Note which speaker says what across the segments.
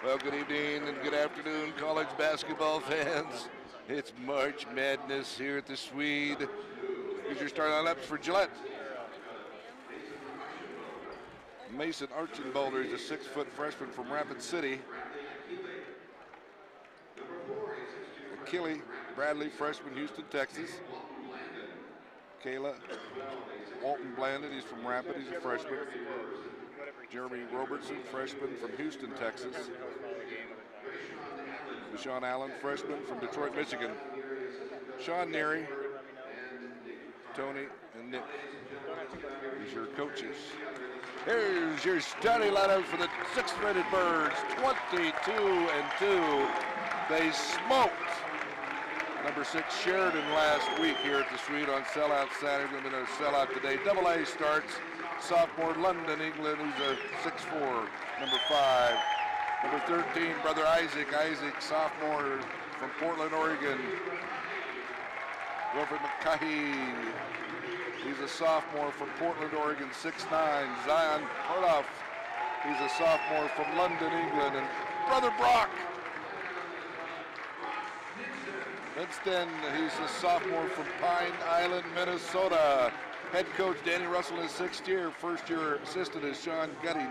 Speaker 1: Well, good evening and good afternoon, college basketball fans. It's March Madness here at the Swede. Here's your start lineups for Gillette. Mason Archambault is a 6-foot freshman from Rapid City. Achille Bradley, freshman, Houston, Texas. Kayla Walton Blandon, he's from Rapid, he's a freshman. Jeremy Robertson, freshman from Houston, Texas. Deshaun Allen, freshman from Detroit, Michigan. Sean Neary, Tony, and Nick. These are your coaches. Here's your starting lineup for the 6th-rated Birds, 22-2. They smoked number 6 Sheridan last week here at the Swede on sellout Saturday. Going to be another sellout today. Double A starts. Sophomore London, England, who's a 6'4", number 5. Number 13, brother Isaac. Isaac, sophomore from Portland, Oregon. Wilfred McCahey. He's a sophomore from Portland, Oregon, 6'9". Zion Hardoff. He's a sophomore from London, England. And brother Brock. Winston, he's a sophomore from Pine Island, Minnesota. Head coach Danny Russell in his 6th year. First year assistant is Sean Gutting.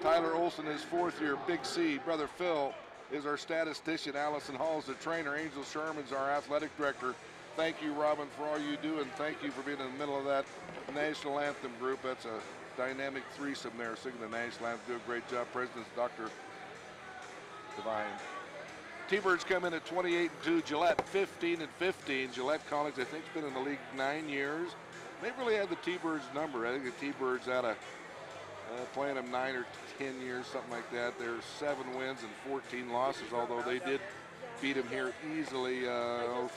Speaker 1: Tyler Olson is 4th year. Big C. Brother Phil is our statistician. Allison Hall is the trainer. Angel Sherman's our athletic director. Thank you, Robin, for all you do, and thank you for being in the middle of that national anthem group. That's a dynamic threesome there, singing the national anthem. Do a great job. President's Dr. Divine. T-Birds come in at 28-2. Gillette 15-15. Gillette College, I think, has been in the league 9 years. They really had the T-Birds number. I think the T-Birds had a playing them 9 or 10 years, something like that. They're 7 wins and 14 losses, although they did beat them here easily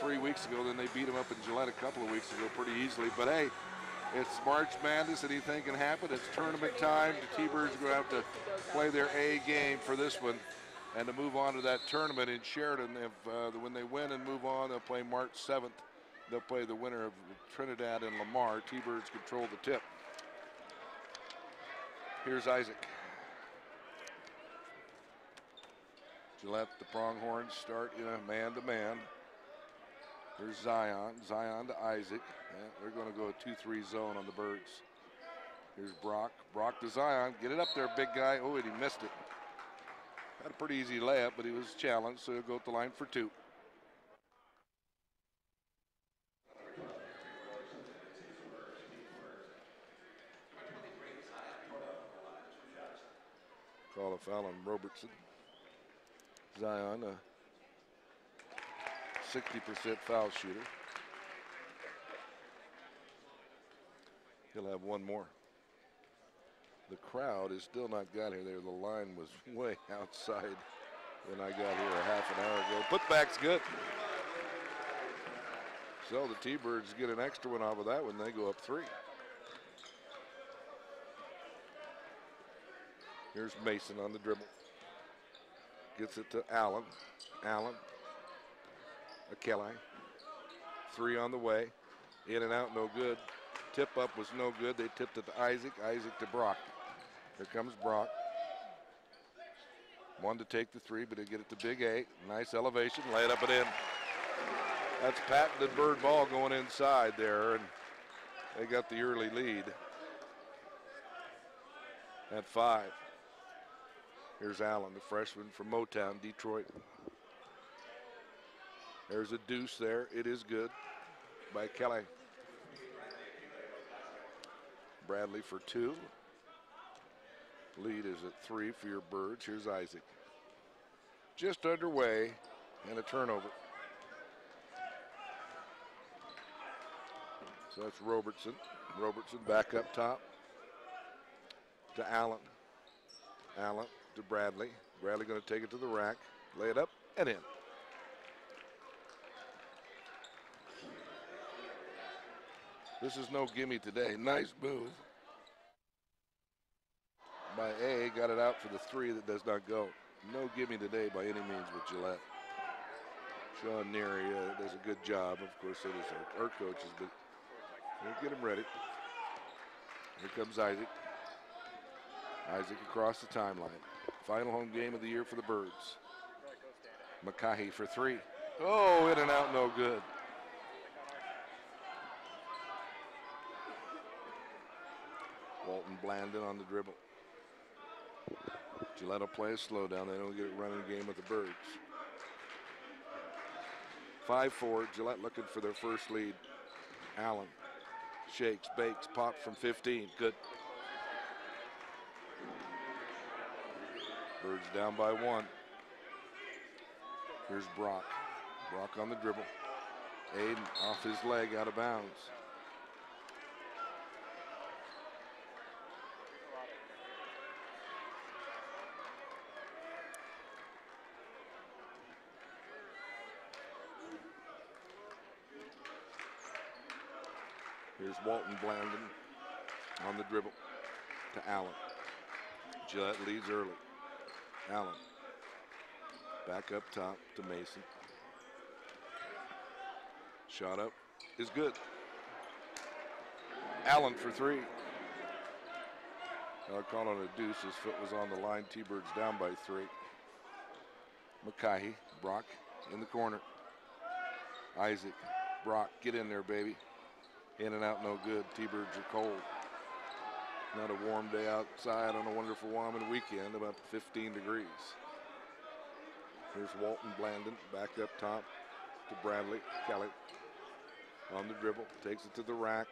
Speaker 1: 3 weeks ago. Then they beat them up in Gillette a couple of weeks ago pretty easily. But hey, it's March Madness. Anything can happen. It's tournament time. The T-Birds are going to have to play their A game for this one and to move on to that tournament in Sheridan. If when they win and move on, they'll play March 7th. They'll play the winner of Trinidad and Lamar. T-Birds control the tip. Here's Isaac. Gillette, the Pronghorns start in a man-to-man. Here's Zion. Zion to Isaac. Yeah, they're going to go a 2-3 zone on the Birds. Here's Brock. Brock to Zion. Get it up there, big guy. Oh, and he missed it. Had a pretty easy layup, but he was challenged, so he'll go to the line for 2. Call a foul on Robertson. Zion, a 60% foul shooter. He'll have one more. The crowd is still not got here. The line was way outside when I got here a half an hour ago. Putback's good. So the T-Birds get an extra one off of that when they go up 3. Here's Mason on the dribble. Gets it to Allen. Allen. Achille. 3 on the way. In and out, no good. Tip up was no good. They tipped it to Isaac. Isaac to Brock. Here comes Brock. One to take the 3, but he'll get it to Big A. Nice elevation. Lay it up and in. That's patented Bird ball going inside there, and they got the early lead at 5. Here's Allen, the freshman from Motown, Detroit. There's a deuce there. It is good by Kelly. Bradley for 2. Lead is at 3 for your Birds. Here's Isaac. Just underway and a turnover. So that's Robertson. Robertson back up top to Allen. Allen to Bradley. Bradley going to take it to the rack, lay it up and in. This is no gimme today. Nice move by A. Got it out for the 3 that does not go. No gimme today by any means with Gillette. Sean Neary does a good job. Of course, so does our coaches, but we'll get him ready. Here comes Isaac. Isaac across the timeline. Final home game of the year for the Birds. McCahey for three. Oh, in and out, no good. Walton Blandon on the dribble. Gillette will play a slow down. They don't get a running game with the Birds. 5-4, Gillette looking for their first lead. Allen shakes, bakes, pops from 15, good. Birds down by one. Here's Brock. Brock on the dribble. Aiden off his leg, out of bounds. Here's Walton Blandon on the dribble to Allen. Gillette leads early. Allen back up top to Mason. Shot up is good. Allen for three. I'll call it a deuce. His foot was on the line. T-Birds down by three. McCahey, Brock in the corner. Isaac, Brock, get in there, baby. In and out, no good. T-Birds are cold. Not a warm day outside on a wonderful Wyoming weekend, about 15 degrees. Here's Walton Blandon back up top to Bradley. Kelly on the dribble, takes it to the rack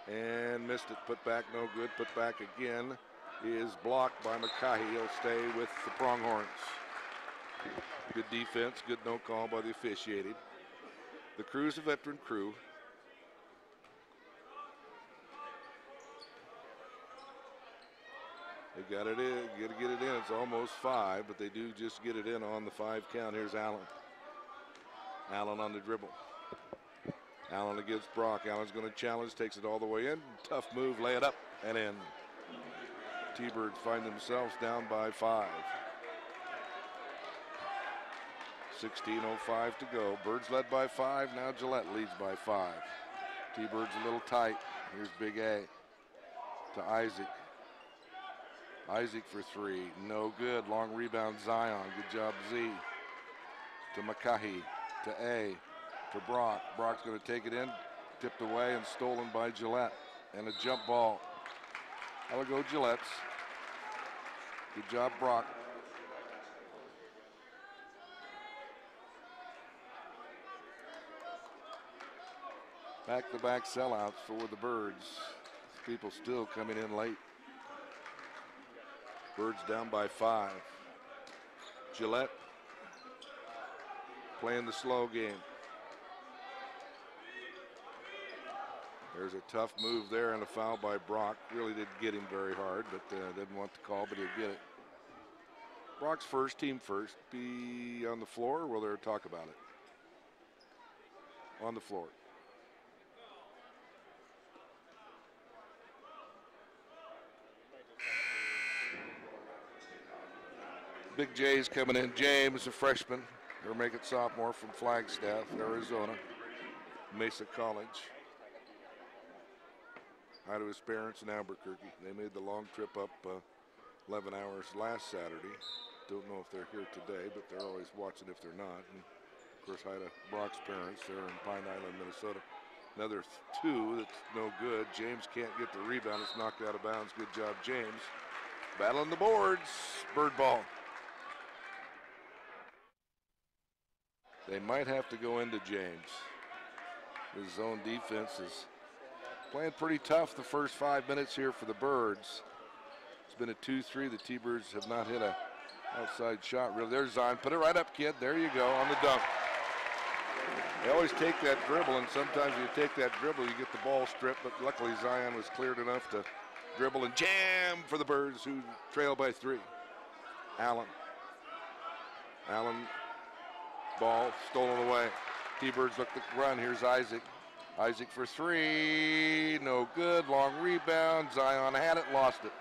Speaker 1: and missed it. Put back, no good. Put back again is blocked by McCahey. He'll stay with the Pronghorns. Good defense, good no call by the officiating. The Crew's a veteran crew. They got it in, got to get it in. It's almost five, but they do just get it in on the 5 count. Here's Allen. Allen on the dribble. Allen against Brock. Allen's going to challenge, takes it all the way in. Tough move, lay it up and in. T-Birds find themselves down by 5. 16:05 to go. Birds led by 5. Now Gillette leads by 5. T-Birds a little tight. Here's Big A to Isaac. Isaac for three, no good. Long rebound, Zion. Good job, Z. To McCahey, to A, to Brock. Brock's going to take it in, tipped away and stolen by Gillette. And a jump ball. That'll go Gillette's. Good job, Brock. Back-to-back sellouts for the Birds. People still coming in late. Birds down by 5. Gillette playing the slow game. There's a tough move there and a foul by Brock. Really didn't get him very hard, but didn't want the call, but he'll get it. Brock's first, team first. Be on the floor, or will there talk about it? On the floor. Big J's coming in. James, a freshman. They're making sophomore from Flagstaff, Arizona, Mesa College. Hi to his parents in Albuquerque. They made the long trip up 11 hours last Saturday. Don't know if they're here today, but they're always watching if they're not. And of course, hi to Brock's parents. They're in Pine Island, Minnesota. Another 2 that's no good. James can't get the rebound. It's knocked out of bounds. Good job, James. Battling the boards. Bird ball. They might have to go into James. His zone defense is playing pretty tough the first 5 minutes here for the Birds. It's been a 2-3. The T-Birds have not hit a outside shot really. There's Zion. Put it right up, kid. There you go on the dunk. They always take that dribble, and sometimes you take that dribble, you get the ball stripped, but luckily Zion was cleared enough to dribble and jam for the Birds, who trail by 3. Allen. Ball stolen away. T-Birds look to run. Here's Isaac. Isaac for 3. No good. Long rebound. Zion had it, lost it.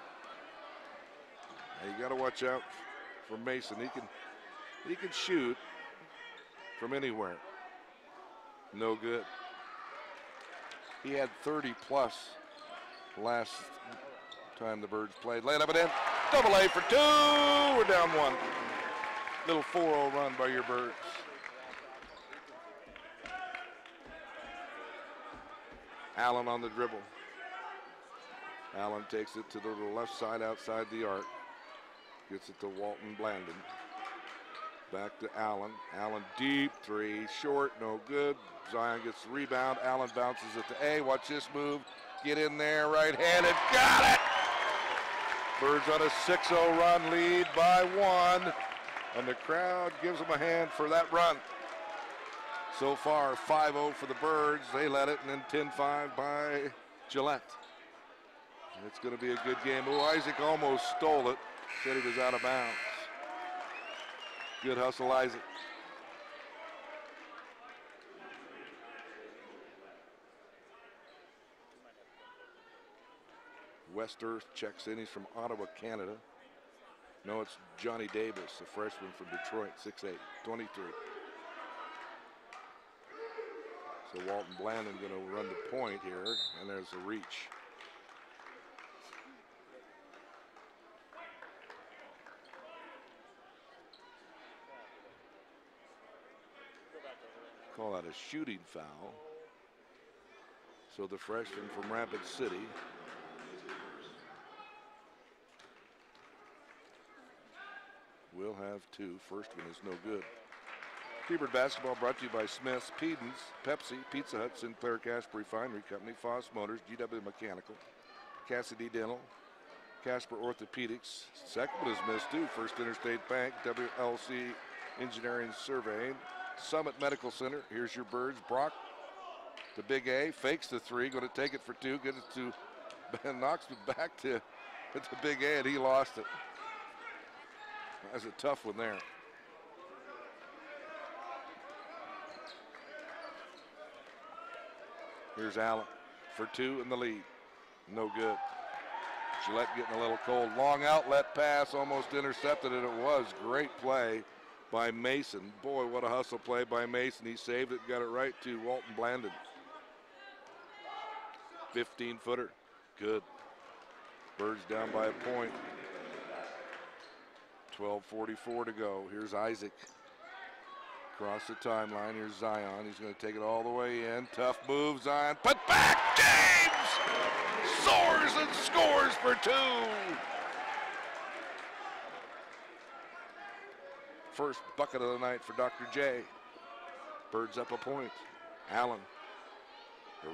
Speaker 1: Now you got to watch out for Mason. He can shoot from anywhere. No good. He had 30 plus last time the Birds played. Laid up and in. Double A for 2. We're down 1. Little 4-0 run by your Birds. Allen on the dribble. Allen takes it to the left side outside the arc. Gets it to Walton Blandon. Back to Allen. Allen deep 3. Short, no good. Zion gets the rebound. Allen bounces it to A. Watch this move. Get in there, right-handed. Got it! Birds on a 6-0 run, lead by 1. And the crowd gives them a hand for that run. So far, 5-0 for the Birds. They led it, and then 10-5 by Gillette. It's going to be a good game. Oh, Isaac almost stole it. Said he was out of bounds. Good hustle, Isaac. West Earth checks in. He's from Ottawa, Canada. No, it's Johnny Davis, a freshman from Detroit, 6'8", 23. So Walton Blandon going to run the point here, and there's a reach. Call that a shooting foul. So the freshman from Rapid City will have 2. First one is no good. T-Bird basketball brought to you by Smith's, Pedon's, Pepsi, Pizza Hut, Sinclair Casper Refinery Company, Foss Motors, GW Mechanical, Cassidy Dental, Casper Orthopedics. Second one is missed too. First Interstate Bank, WLC Engineering Surveying, Summit Medical Center. Here's your Birds. Brock, the big A, fakes the 3, going to take it for 2, gets it to Ben, knocks it back to the big A, and he lost it. That's a tough one there. Here's Allen for 2 in the lead. No good. Gillette getting a little cold. Long outlet pass, almost intercepted, and it was great play by Mason. Boy, what a hustle play by Mason. He saved it, got it right to Walton Blandon. 15-footer, good. Birds down by a point. 12:44 to go. Here's Isaac. Across the timeline, here's Zion. He's going to take it all the way in. Tough move, Zion. Put back, James! Soars and scores for 2. First bucket of the night for Dr. J. Birds up a point. Allen.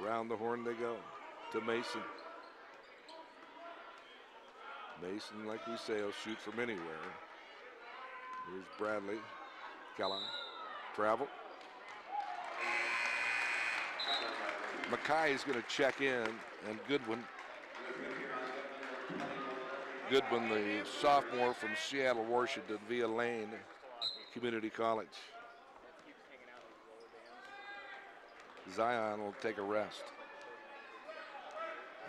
Speaker 1: Around the horn they go to Mason. Mason, like we say, will shoot from anywhere. Here's Bradley. Kelly. Travel. Mackay is going to check in, and Goodwin. Goodwin, the sophomore from Seattle, Washington, via Lane Community College. Zion will take a rest.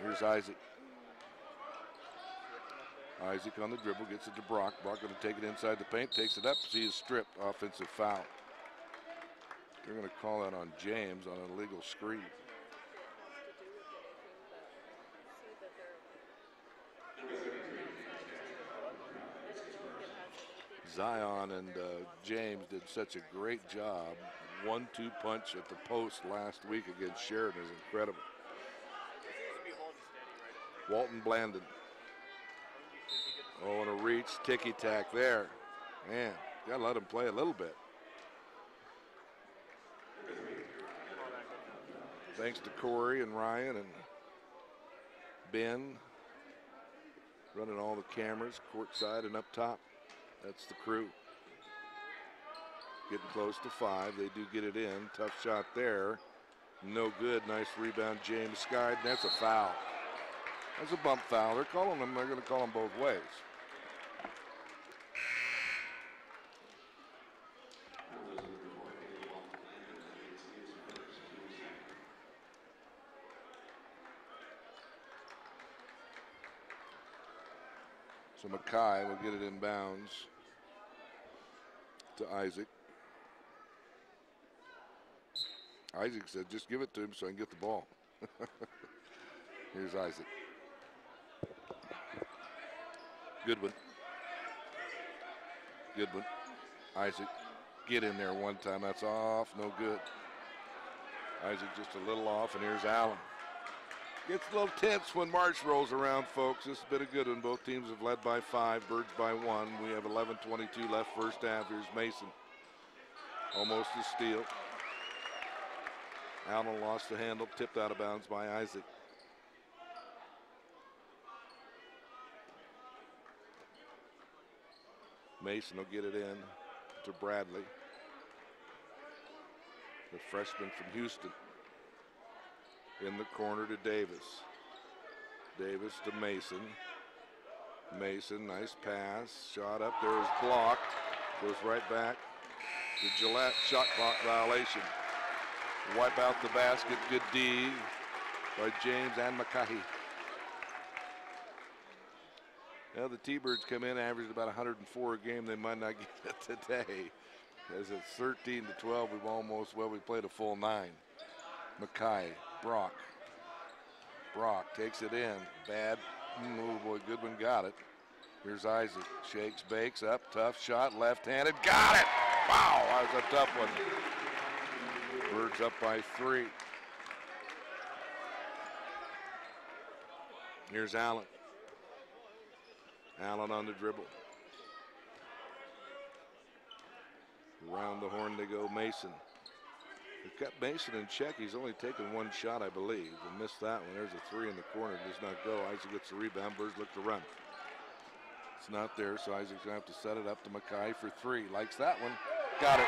Speaker 1: Here's Isaac. Isaac on the dribble, gets it to Brock. Brock going to take it inside the paint, takes it up, sees stripped, offensive foul. They're going to call that on James on an illegal screen. Zion and James did such a great job. 1-2 punch at the post last week against Sheridan is incredible. Walton Blandon. Oh, and a reach, ticky-tack there. Man, got to let him play a little bit. Thanks to Corey and Ryan and Ben running all the cameras, courtside and up top. That's the crew. Getting close to 5. They do get it in. Tough shot there. No good. Nice rebound, James Skide. And that's a foul. That's a bump foul. They're calling them. They're going to call them both ways. So Mackay will get it in bounds to Isaac. Isaac said, just give it to him so I can get the ball. Here's Isaac. Goodwin. Goodwin. Isaac, get in there one time. That's off, no good. Isaac just a little off, and here's Allen. Gets a little tense when March rolls around, folks. This has been a good one. Both teams have led by 5, Birds by 1. We have 11:22 left first half. Here's Mason. Almost a steal. Allen lost the handle, tipped out of bounds by Isaac. Mason will get it in to Bradley. The freshman from Houston. In the corner to Davis. Davis to Mason. Mason, nice pass. Shot up there is blocked. Goes right back to Gillette. Shot clock violation. Wipe out the basket. Good D by James and McCahey. Now the T-Birds come in, averaged about 104 a game. They might not get it today. As it's 13-12, we played a full 9. McCahey, Brock. Brock takes it in. Bad move, boy, Goodwin got it. Here's Isaac, shakes, bakes, up, tough shot, left-handed, got it! Wow, that was a tough one. Birds up by 3. Here's Allen. Allen on the dribble. Around the horn they go, Mason. They've got Mason in check. He's only taken 1 shot, I believe, and missed that one. There's a 3 in the corner. Does not go. Isaac gets the rebound. Birds look to run. It's not there, so Isaac's going to have to set it up to McKay for 3. Likes that one. Got it.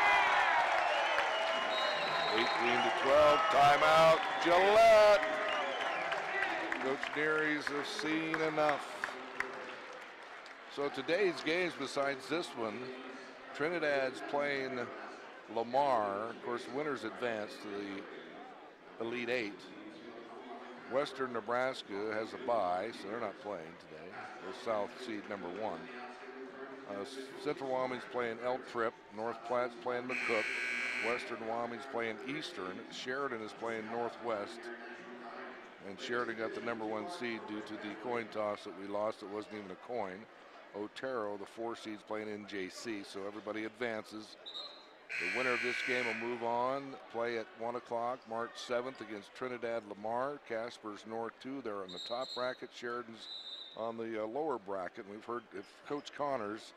Speaker 1: 18-12. Timeout. Gillette. Coach Neary's have seen enough. So today's games, besides this one, Trinidad's playing Lamar. Of course, winners advance to the Elite 8. Western Nebraska has a bye, so they're not playing today. They're South seed number 1. Central Wyoming's playing El Trip. North Platte's playing McCook. Western Wyoming's playing Eastern. Sheridan is playing Northwest. And Sheridan got the number 1 seed due to the coin toss that we lost. It wasn't even a coin. Otero, the 4 seed's playing NJC, so everybody advances. The winner of this game will move on, play at 1 o'clock, March 7th against Trinidad Lamar. Casper's North 2, they're on the top bracket. Sheridan's on the lower bracket. We've heard if Coach Connors,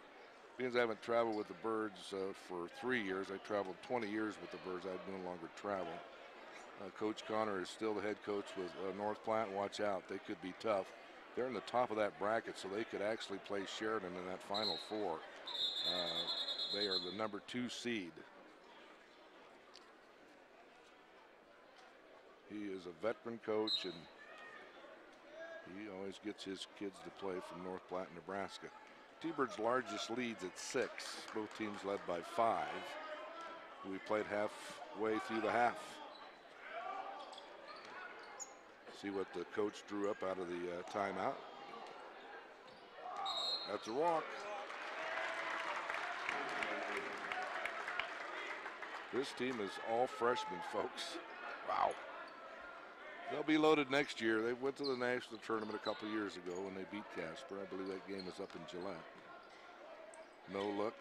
Speaker 1: because I haven't traveled with the Birds for 3 years. I traveled 20 years with the Birds. I no longer travel. Coach Connor is still the head coach with North Platte. Watch out, they could be tough. They're in the top of that bracket, so they could actually play Sheridan in that Final 4. They are the number 2 seed. He is a veteran coach, and he always gets his kids to play from North Platte, Nebraska. T-Birds' largest leads at 6. Both teams led by 5. We played halfway through the half. See what the coach drew up out of the timeout. That's a walk. This team is all freshmen, folks. Wow. They'll be loaded next year. They went to the national tournament a couple years ago when they beat Casper. I believe that game is up in Gillette. No look.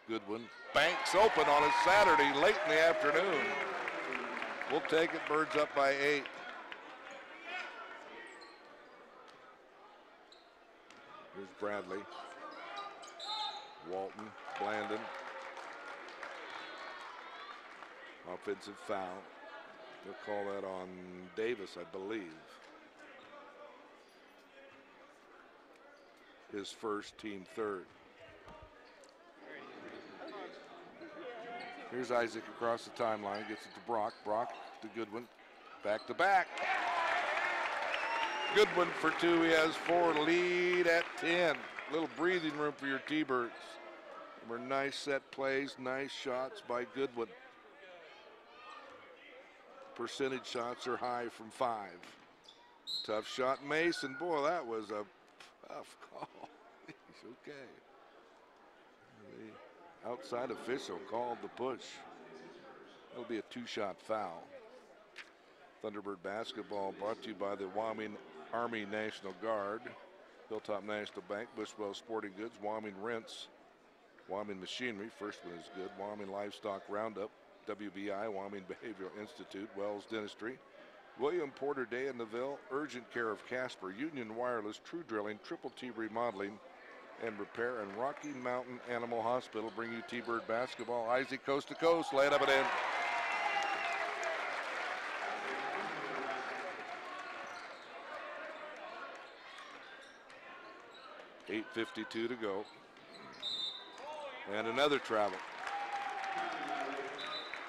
Speaker 1: Goodwin. Banks open on a Saturday late in the afternoon. We'll take it. Birds up by 8. Here's Bradley. Walton. Blandon. Offensive foul. They'll call that on Davis, I believe. His first, team 3rd. Here's Isaac across the timeline. Gets it to Brock. Brock to Goodwin. Back to back. Goodwin for 2. He has 4. Lead at 10. Little breathing room for your T-Birds. Were nice set plays, nice shots by Goodwin. Percentage shots are high from 5. Tough shot, Mason. Boy, that was a tough call. He's okay. The outside official called the push. It'll be a 2-shot foul. Thunderbird basketball brought to you by the Wyoming Army National Guard, Hilltop National Bank, Bushwell Sporting Goods, Wyoming Rents, Wyoming Machinery, first one is good. Wyoming Livestock Roundup, WBI, Wyoming Behavioral Institute, Wells Dentistry, William Porter Day in Neville, Urgent Care of Casper, Union Wireless, True Drilling, Triple T Remodeling and Repair, and Rocky Mountain Animal Hospital bring you T-Bird basketball. Isaac coast to coast, lay it up and in. .8:52 to go. And another travel.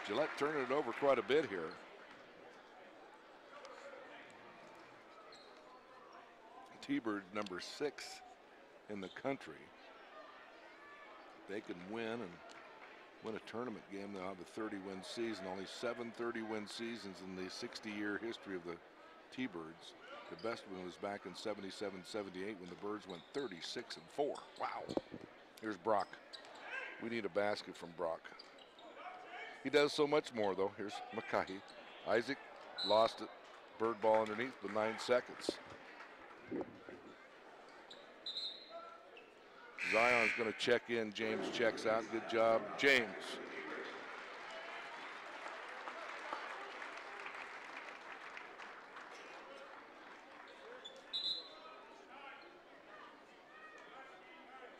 Speaker 1: Gillette turning it over quite a bit here. T-Bird number 6 in the country. They can win a tournament game. They'll have a 30-win season. Only 7 30-win seasons in the 60-year history of the T-Birds. The best one was back in 77-78 when the Birds went 36-4. Wow. Here's Brock. We need a basket from Brock. He does so much more, though. Here's McKay. Isaac lost it. Bird ball underneath with 9 seconds. Zion's going to check in. James checks out. Good job, James.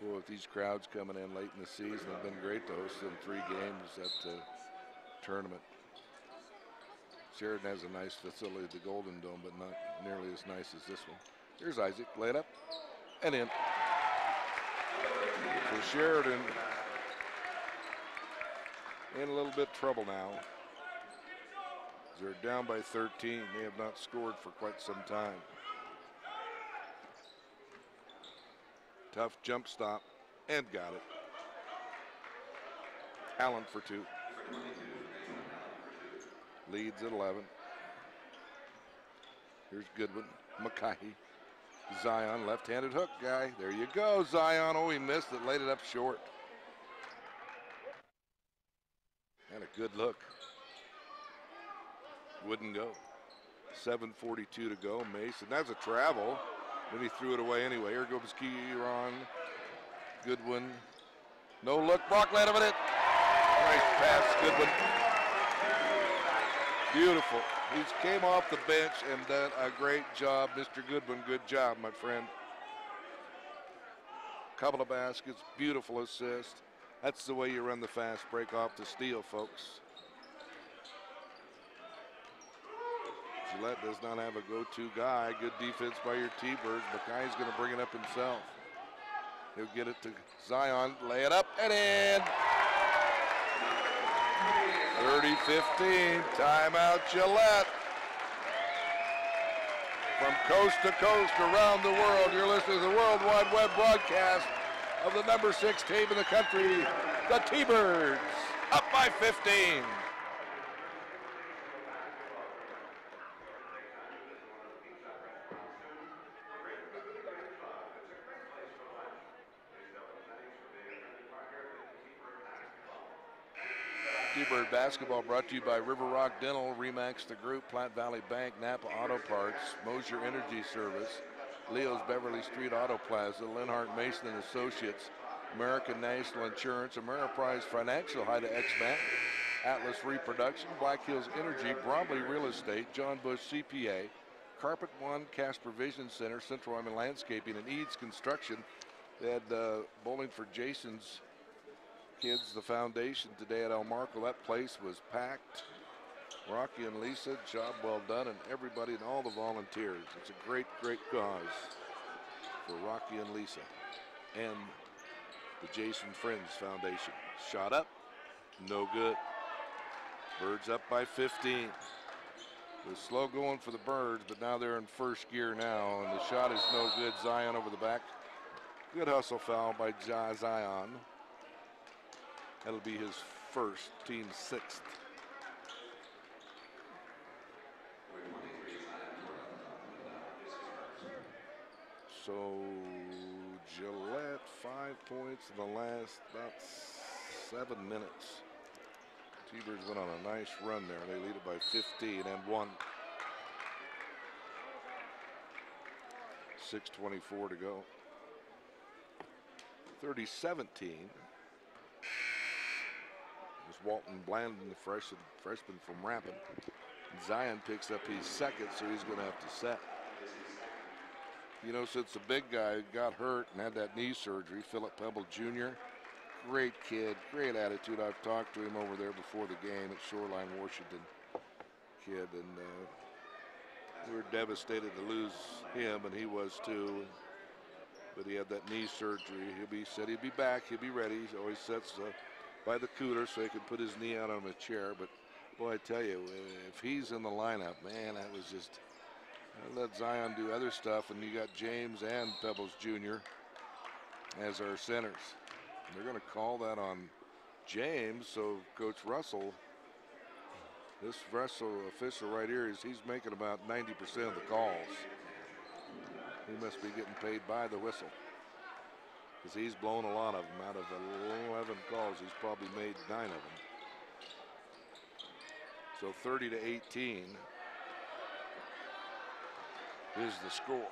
Speaker 1: Well, with these crowds coming in late in the season, it's been great to host them 3 games at the tournament. Sheridan has a nice facility, the Golden Dome, but not nearly as nice as this one. Here's Isaac, laid up and in. So Sheridan in a little bit of trouble now. They're down by 13. They have not scored for quite some time. Tough jump stop and got it. Allen for 2. Leads at 11. Here's Goodwin, McKay. Zion, left-handed hook guy. There you go, Zion. Oh, he missed it, laid it up short. And a good look. Wouldn't go. 7:42 to go. Mason, that's a travel. Then he threw it away anyway. Here goes Kieran. Goodwin. No look. Brock laid up in it. Nice pass, Goodwin. Beautiful. He came off the bench and done a great job, Mr. Goodwin. Good job, my friend. Couple of baskets. Beautiful assist. That's the way you run the fast break off the steal, folks. Gillette does not have a go-to guy. Good defense by your T-Birds. McKay's going to bring it up himself. He'll get it to Zion, lay it up and in. 30-15, timeout Gillette. From coast to coast around the world, you're listening to the World Wide Web broadcast of the number 6 team in the country, the T-Birds, up by 15. T-Bird basketball brought to you by River Rock Dental, Remax the Group, Platte Valley Bank, Napa Auto Parts, Mosier Energy Service, Leo's Beverly Street Auto Plaza, Linhart Mason and Associates, American National Insurance, Ameriprise Financial, Haida X-Bank, Atlas Reproduction, Black Hills Energy, Bromley Real Estate, John Bush CPA, Carpet One, Casper Vision Center, Central Wyoming Landscaping, and Eads Construction. They had bowling for Jason's kids, the foundation today at El Marco. That place was packed. Rocky and Lisa, job well done, and everybody and all the volunteers. It's a great, great cause for Rocky and Lisa and the Jason Friends Foundation. Shot up, no good. Birds up by 15. It was slow going for the Birds, but now they're in first gear now, and the shot is no good. Zion over the back. Good hustle foul by Zion. That'll be his first, team 6th. So Gillette 5 points in the last about 7 minutes. T-Birds went on a nice run there. They lead it by 15 and 1. 6:24 to go. 30-17. Walton Blandon, the freshman from Rapid. Zion picks up his second, so he's going to have to set. You know, since the big guy got hurt and had that knee surgery, Philip Pebble Jr., great kid, great attitude. I've talked to him over there before the game at Shoreline, Washington. Kid, and we were devastated to lose him, and he was too. But he had that knee surgery. Said he'd be back, he'll be ready. He always sits by the cooler so he can put his knee out on a chair. But boy, I tell you, if he's in the lineup, man, that was just. Let Zion do other stuff, and you got James and Pebbles Jr. as our centers. They're going to call that on James, so Coach Russell, this Russell official right here, he's making about 90% of the calls. He must be getting paid by the whistle, because he's blown a lot of them. Out of 11 calls, he's probably made 9 of them. So 30-18 is the score.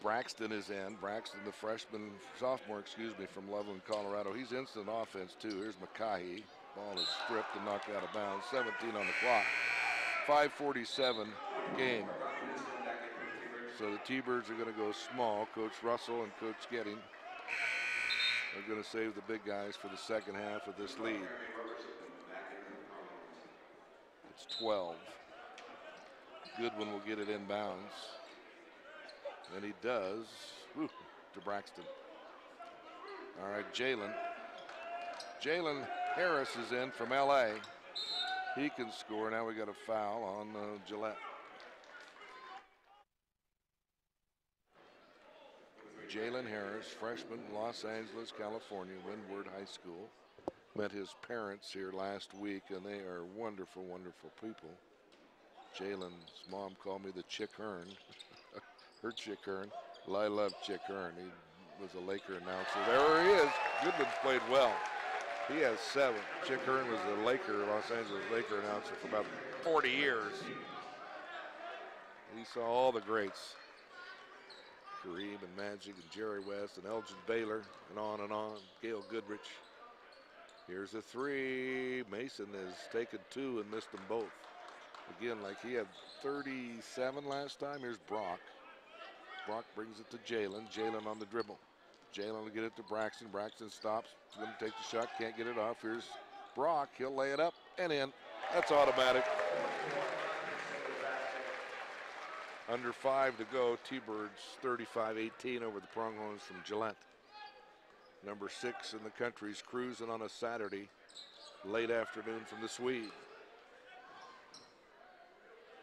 Speaker 1: Braxton is in. Braxton, the sophomore, from Loveland, Colorado. He's instant offense too. Here's McKay. Ball is stripped and knocked out of bounds. 17 on the clock. 5:47 game. So the T-Birds are going to go small. Coach Russell and Coach Getting are going to save the big guys for the second half of this lead. It's 12. Goodwin will get it inbounds. And he does. Woo, to Braxton. All right, Jalen. Jalen Harris is in from LA. He can score. Now we got a foul on Gillette. Jalen Harris, freshman, Los Angeles, California, Windward High School. Met his parents here last week, and they are wonderful, wonderful people. Jalen's mom called me the Chick Hearn. Her Chick Hearn. Well, I love Chick Hearn. He was a Laker announcer. There he is. Goodwin's played well. He has 7. Chick Hearn was a Los Angeles Laker announcer for about 40 years. He saw all the greats. Kareem and Magic and Jerry West and Elgin Baylor and on and on. Gail Goodrich. Here's a 3. Mason has taken 2 and missed them both. Again, like he had 37 last time. Here's Brock. Brock brings it to Jalen. Jalen on the dribble. Jalen will get it to Braxton. Braxton stops. He's going to take the shot. Can't get it off. Here's Brock. He'll lay it up and in. That's automatic. Under 5 to go. T-Birds 35-18 over the Pronghorns from Gillette. Number 6 in the country's cruising on a Saturday. Late afternoon from the Swede.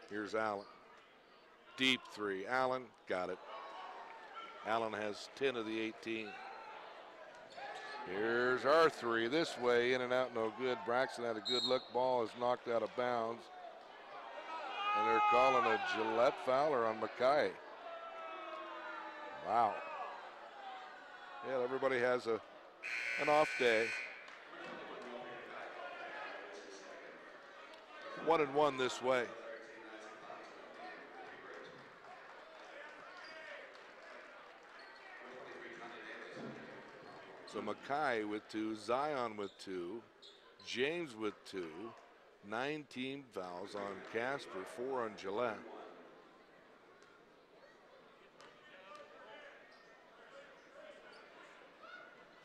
Speaker 1: Here's Allen. Deep 3. Allen got it. Allen has 10 of the 18. Here's our 3. This way, in and out, no good. Braxton had a good look. Ball is knocked out of bounds. And they're calling a Gillette fouler on McKay. Wow. Yeah, everybody has an off day. 1-1 this way. So McKay with 2, Zion with 2, James with 2, 9 team fouls on Casper, 4 on Gillette.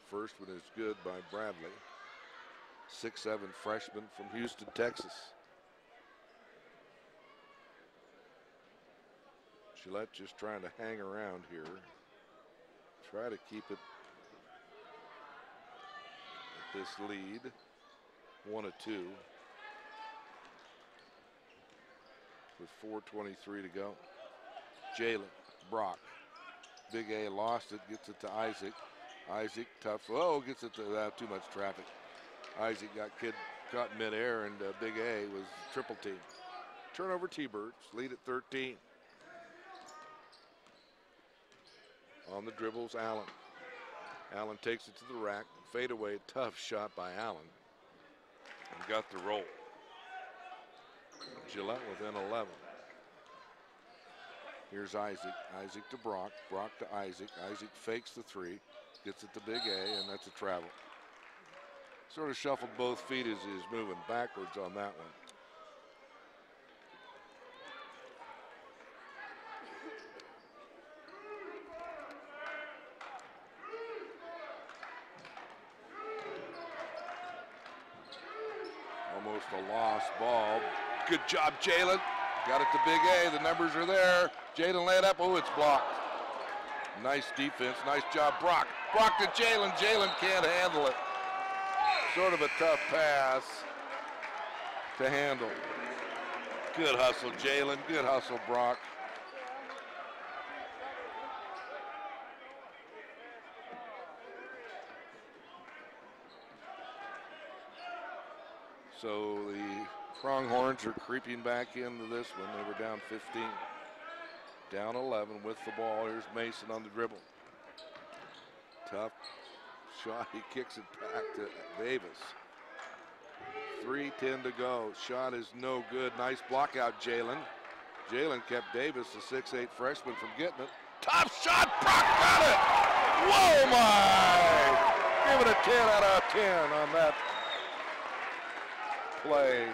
Speaker 1: First one is good by Bradley. 6'7" freshman from Houston, Texas. Gillette just trying to hang around here. Try to keep it at this lead. 1-2. With 4:23 to go. Jalen, Brock. Big A lost it, gets it to Isaac. Isaac, tough. Oh, gets it to too much traffic. Isaac got caught midair, and Big A was triple team. Turnover T-Birds, lead at 13. On the dribbles, Allen. Allen takes it to the rack. Fade away, tough shot by Allen. And got the roll. Gillette within 11. Here's Isaac. Isaac to Brock. Brock to Isaac. Isaac fakes the 3. Gets it to Big A, and that's a travel. Sort of shuffled both feet as he's moving backwards on that one. Almost a lost ball. Good job, Jalen. Got it to Big A. The numbers are there. Jalen lay it up. Oh, it's blocked. Nice defense. Nice job, Brock. Brock to Jalen. Jalen can't handle it. Sort of a tough pass to handle. Good hustle, Jalen. Good hustle, Brock. So the Pronghorns are creeping back into this one. They were down 15. Down 11 with the ball. Here's Mason on the dribble. Tough shot. He kicks it back to Davis. 3:10 to go. Shot is no good. Nice block out, Jalen. Jalen kept Davis, the 6'8" freshman, from getting it. Top shot. Brock got it. Whoa, my. Give it a 10 out of 10 on that play.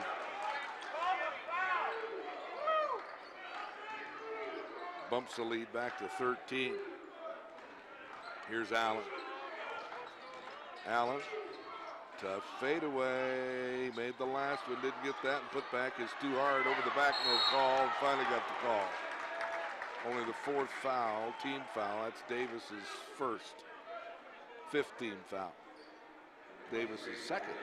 Speaker 1: Bumps the lead back to 13. Here's Allen. Allen, tough fadeaway. Made the last one, didn't get that, and put back is too hard over the back, no call, and finally got the call. Only the fourth foul, team foul. That's Davis's first. 15 foul. Davis's second.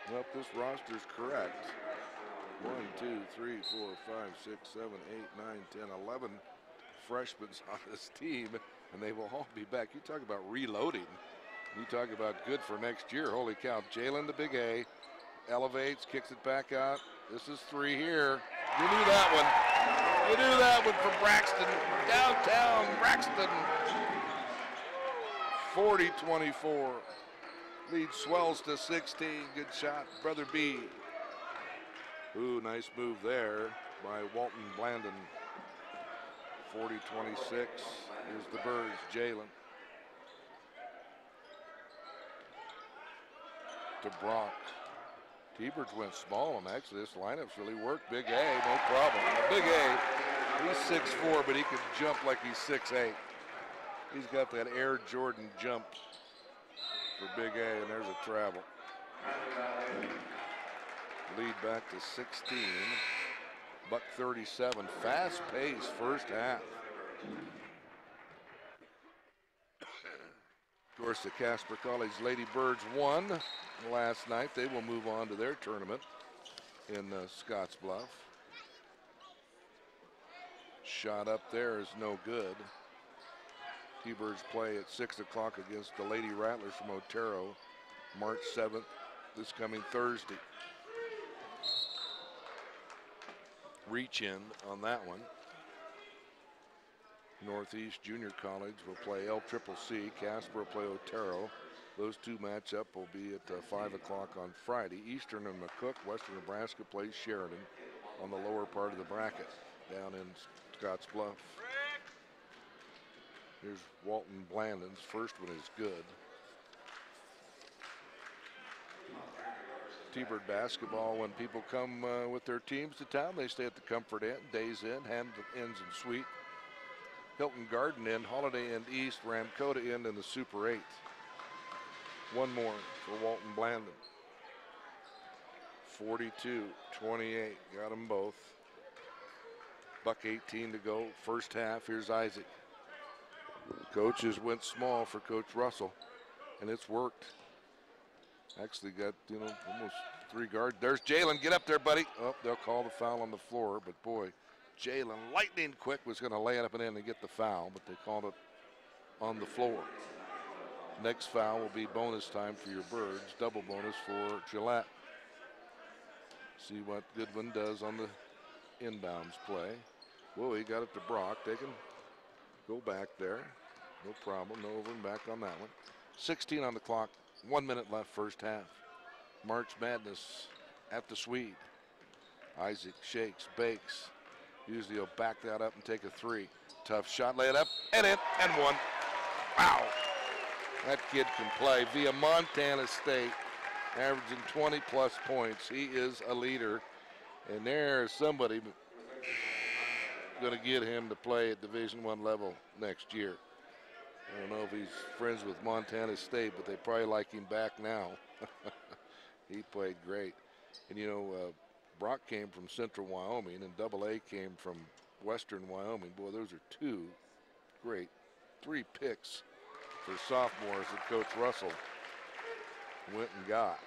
Speaker 1: Well, if this roster's correct, 1, 2, 3, 4, 5, 6, 7, 8, 9, 10, 11 freshmen on this team, and they will all be back. You talk about reloading. You talk about good for next year. Holy cow. Jalen, the Big A, elevates, kicks it back out. This is 3 here. You knew that one. You knew that one from Braxton. Downtown Braxton. 40-24. Lead swells to 16. Good shot, Brother B. Ooh, nice move there by Walton Blandon. 40-26. Here's the Birds, Jalen. To Brock. T-Birds went small, and actually this lineup's really worked. Big A, no problem. Now, Big A, he's 6'4", but he can jump like he's 6'8". He's got that Air Jordan jump for Big A, and there's a travel. Lead back to 16. Buck 37. Fast pace first half. Of course, the Casper College Lady Birds won last night. They will move on to their tournament in Scottsbluff. Shot up there is no good. T-Birds play at 6 o'clock against the Lady Rattlers from Otero, March 7th, this coming Thursday. Reach in on that one. Northeast Junior College will play LCCC. Casper will play Otero. Those two match up will be at 5 o'clock on Friday. Eastern and McCook, Western Nebraska plays Sheridan on the lower part of the bracket down in Scottsbluff. Here's Walton Blandon's first one is good. T-Bird basketball, when people come with their teams to town, they stay at the Comfort Inn, Days Inn, Hampton Inns and Suite, Hilton Garden Inn, Holiday Inn East, Ramcota Inn, and the Super 8. One more for Walton Blandon. 42-28, got them both. Buck 18 to go, first half. Here's Isaac. Coaches went small for Coach Russell, and it's worked. Actually got, almost 3 guards. There's Jalen. Get up there, buddy. Oh, they'll call the foul on the floor, but boy, Jalen, lightning quick, was going to lay it up and in and get the foul, but they called it on the floor. Next foul will be bonus time for your Birds. Double bonus for Gillette. See what Goodwin does on the inbounds play. Whoa, he got it to Brock. They can go back there. No problem. No over and back on that one. 16 on the clock. 1 minute left first half. March Madness at the Swede. Isaac shakes, bakes. Usually he'll back that up and take a three. Tough shot, lay it up, and in, and one. Wow. That kid can play via Montana State, averaging 20-plus points. He is a leader, and there's somebody going to get him to play at Division I level next year. I don't know if he's friends with Montana State, but they probably like him back now. He played great. And, you know, Brock came from Central Wyoming, and Double A came from Western Wyoming. Boy, those are two great 3 picks for sophomores that Coach Russell went and got.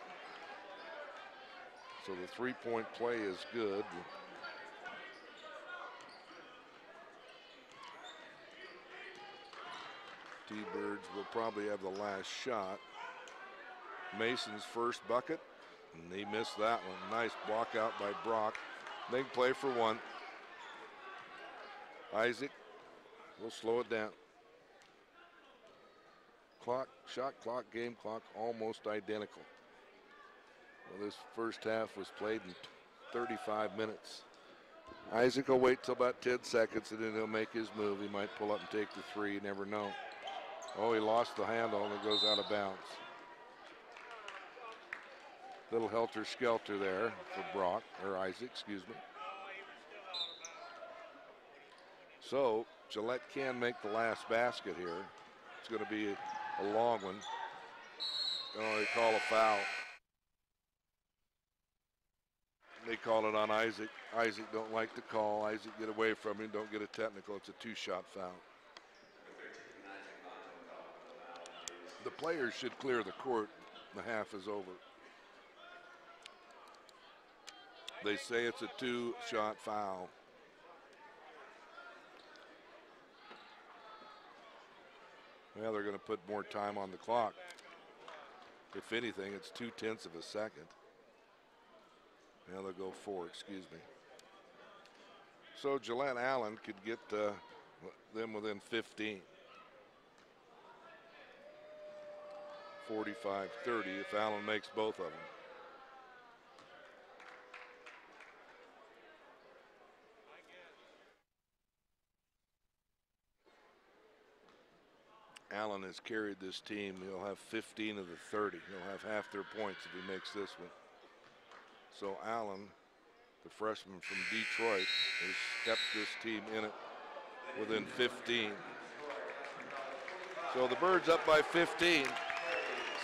Speaker 1: So the three-point play is good. T-Birds will probably have the last shot. Mason's first bucket, and he missed that one. Nice block out by Brock. Big play for one. Isaac will slow it down. Clock, shot clock, game clock, almost identical. Well, this first half was played in 35 minutes. Isaac will wait till about 10 seconds, and then he'll make his move. He might pull up and take the three, you never know. Oh, he lost the handle, and it goes out of bounds. Little helter-skelter there for Brock, or Isaac, excuse me. So, Gillette can make the last basket here. It's going to be a long one. Oh, they call a foul. They call it on Isaac. Isaac don't like the call. Isaac, get away from him. Don't get a technical. It's a 2-shot foul. The players should clear the court. The half is over. They say it's a 2-shot foul. Well, they're going to put more time on the clock. If anything, it's 0.2 of a second. Now they'll go 4, excuse me. So Gillette Allen could get them within 15. 45-30 if Allen makes both of them. Allen has carried this team. He'll have 15 of the 30. He'll have half their points if he makes this one. So Allen, the freshman from Detroit, has kept this team in it within 15. So the Birds up by 15.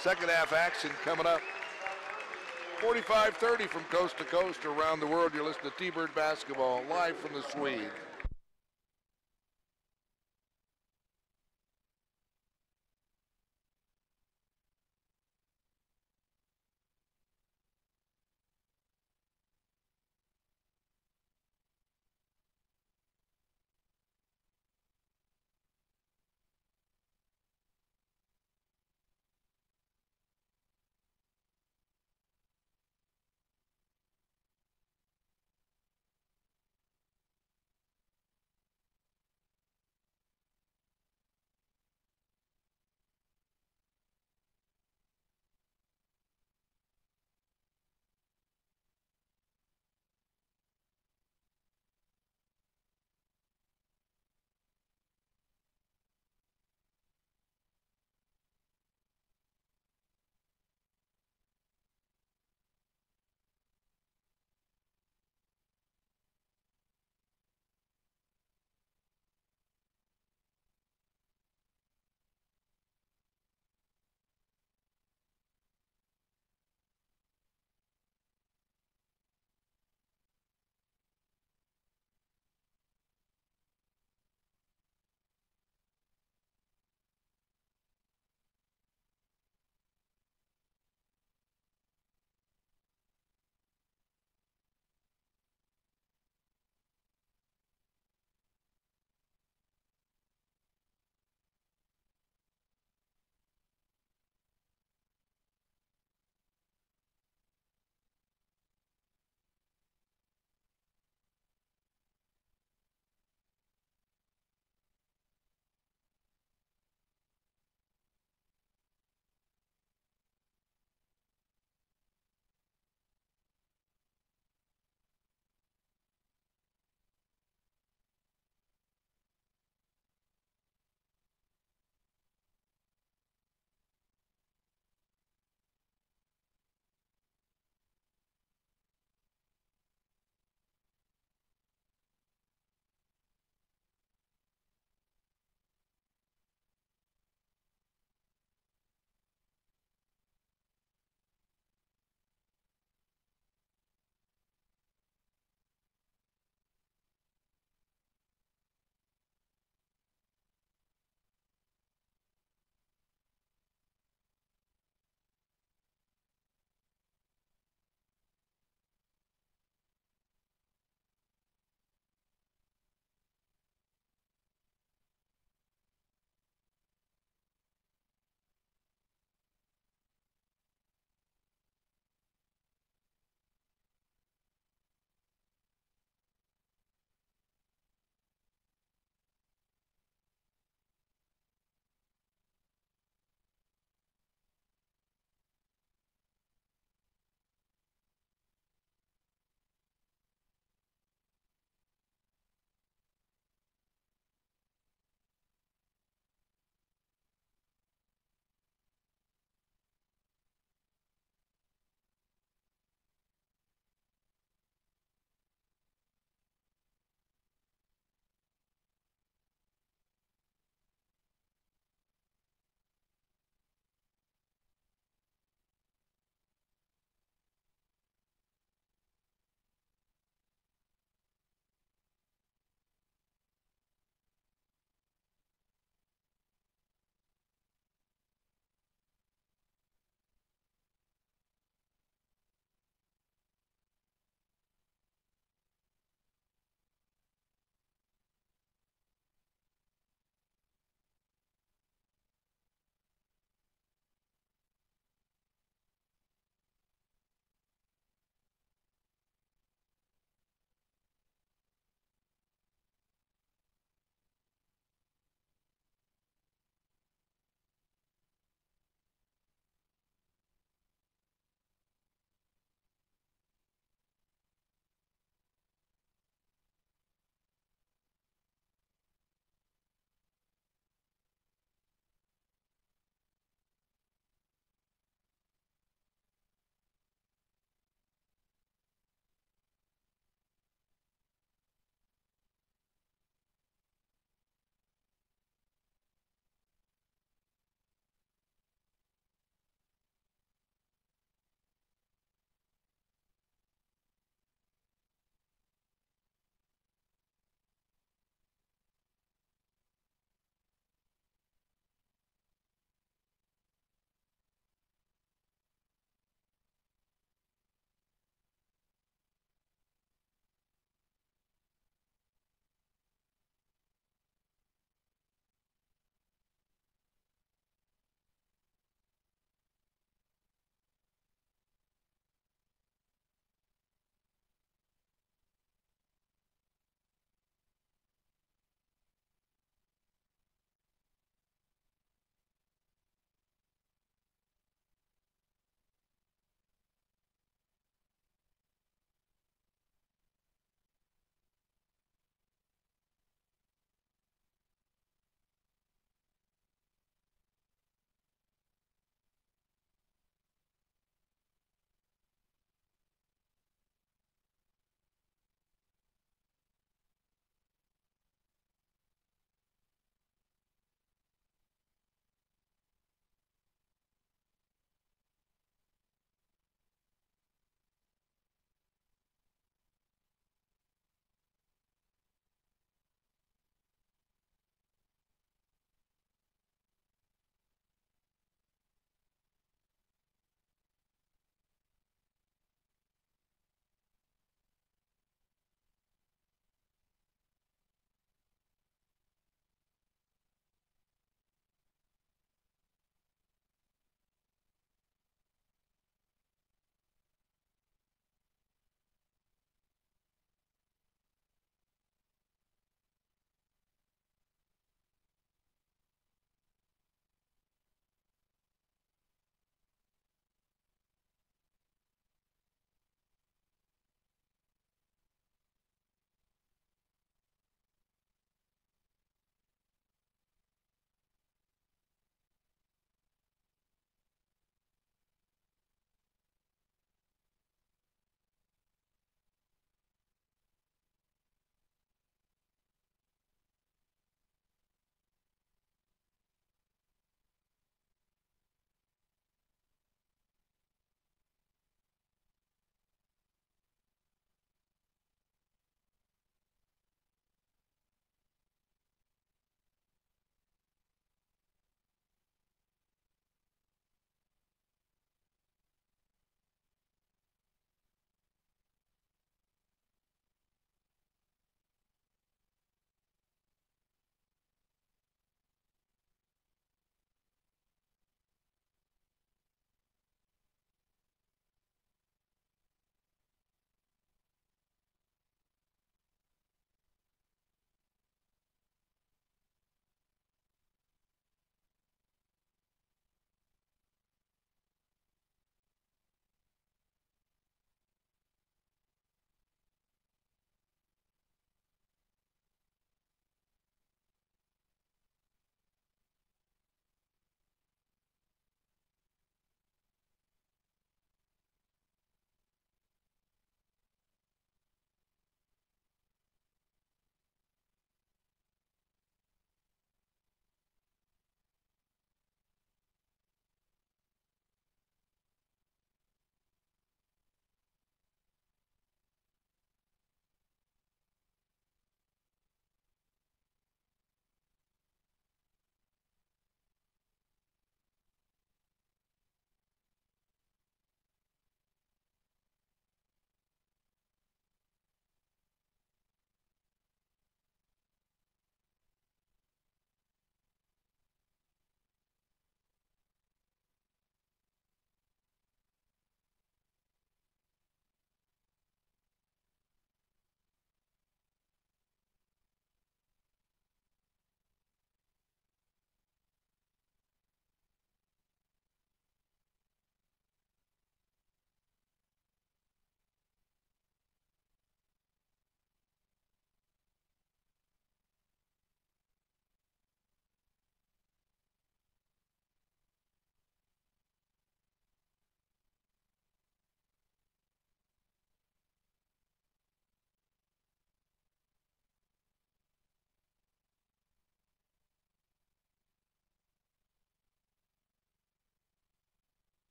Speaker 1: Second half action coming up. 45-30 from coast to coast around the world. You're listening to T-Bird Basketball live from the Swede.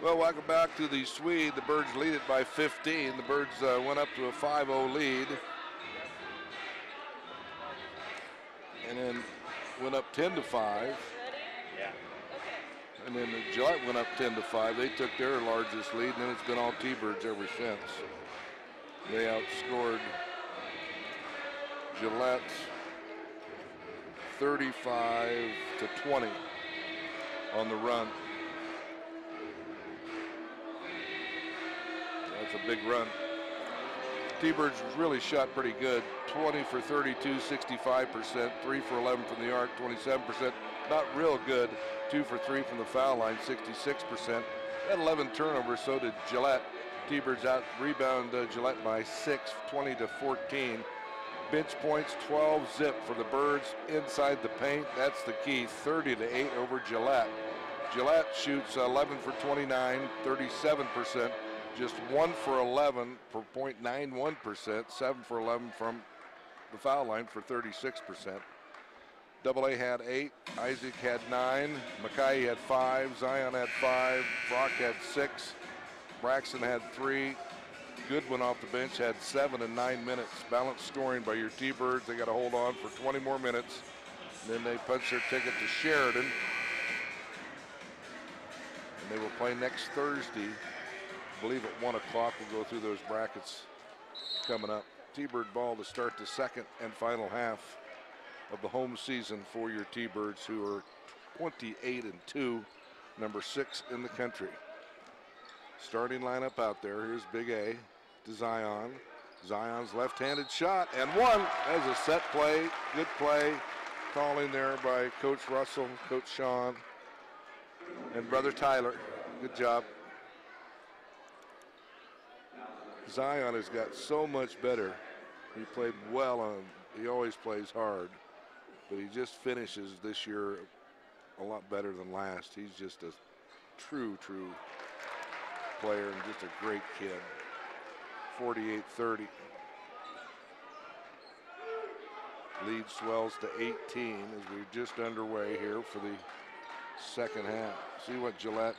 Speaker 1: Well, welcome back to the Swede. The Birds lead it by 15. The Birds went up to a 5-0 lead. And then went up 10-5.
Speaker 2: Yeah.
Speaker 1: And then the Gillette went up 10-5. They took their largest lead, and then it's been all T-Birds ever since. They outscored Gillette 35-20 on the run. That's a big run. T-Birds really shot pretty good. 20 for 32, 65%. 3 for 11 from the arc, 27%. Not real good. 2 for 3 from the foul line, 66%. Had 11 turnovers, so did Gillette. T-Birds out rebound Gillette by 6, 20-14. Bench points, 12 zip for the Birds inside the paint. That's the key, 30-8 over Gillette. Gillette shoots 11 for 29, 37%. Just 1 for 11 for 0.91%, 7 for 11 from the foul line for 36%. AA had 8, Isaac had 9, Mackay had 5, Zion had 5, Brock had 6, Braxton had 3, Goodwin off the bench had 7 in 9 minutes. Balanced scoring by your T-Birds. They got to hold on for 20 more minutes. And then they punch their ticket to Sheridan. And they will play next Thursday. I believe at 1 o'clock. We'll go through those brackets coming up. T-Bird ball to start the second and final half of the home season for your T-Birds, who are 28-2, number 6 in the country. Starting lineup out there. Here's Big A to Zion. Zion's left-handed shot and one. As a set play, good play. Calling there by Coach Russell, Coach Sean, and Brother Tyler. Good job. Zion has got so much better. He played well on, he always plays hard, but he just finishes this year a lot better than last. He's just a true player and just a great kid. 48-30. Lead swells to 18 as we're just underway here for the second half. See what Gillette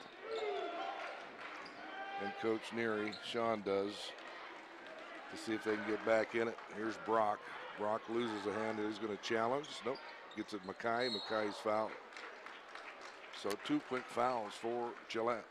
Speaker 1: and Coach Neary, Sean, does to see if they can get back in it. Here's Brock. Brock loses a hand. He's going to challenge. Nope. Gets it Mackay. Mackay's foul. So 2 quick fouls for Gillette.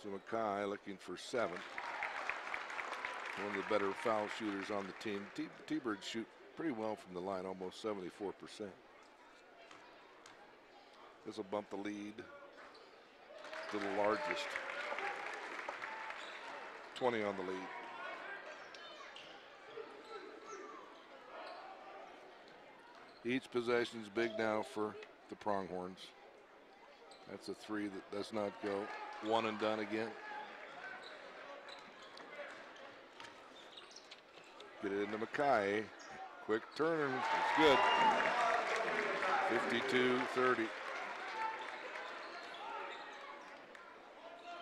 Speaker 1: So Mackay looking for 7. One of the better foul shooters on the team. T-Birds shoot pretty well from the line, almost 74%. This will bump the lead to the largest. 20 on the lead. Each possession's big now for the Pronghorns. That's a 3 that does not go. One and done again. Get it into Mackay. Quick turn. It's good. 52-30.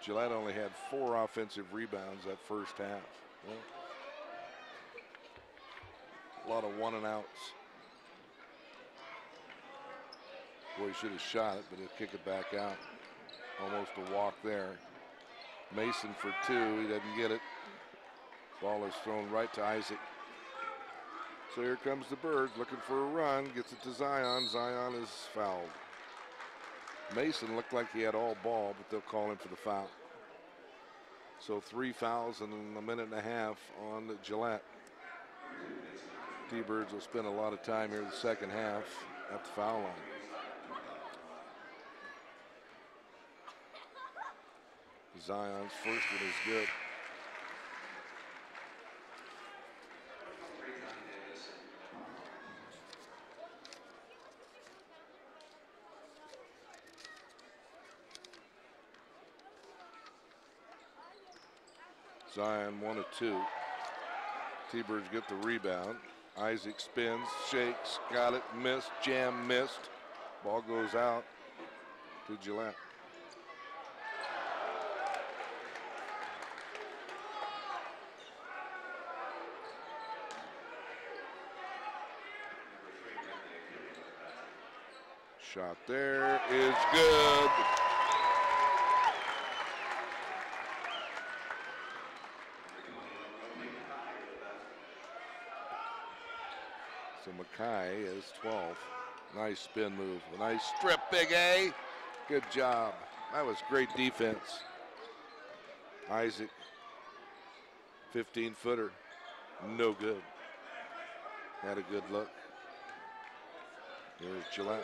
Speaker 1: Gillette only had 4 offensive rebounds that first half. Well, a lot of 1 and outs. Boy, he should have shot it, but he'll kick it back out. Almost a walk there. Mason for 2. He doesn't get it. Ball is thrown right to Isaac. So here comes the Birds looking for a run. Gets it to Zion. Zion is fouled. Mason looked like he had all ball, but they'll call him for the foul. So 3 fouls in a minute and a half on Gillette. T-Birds will spend a lot of time here in the second half at the foul line. Zion's first one is good. Zion 1 of 2. T-Birds get the rebound. Isaac spins, shakes, got it, missed, jam, missed. Ball goes out to Gillette. Shot there is good. So Mackay is 12. Nice spin move. A nice strip, Big A. Good job. That was great defense. Isaac, 15-footer. No good. Had a good look. Here's Gillette.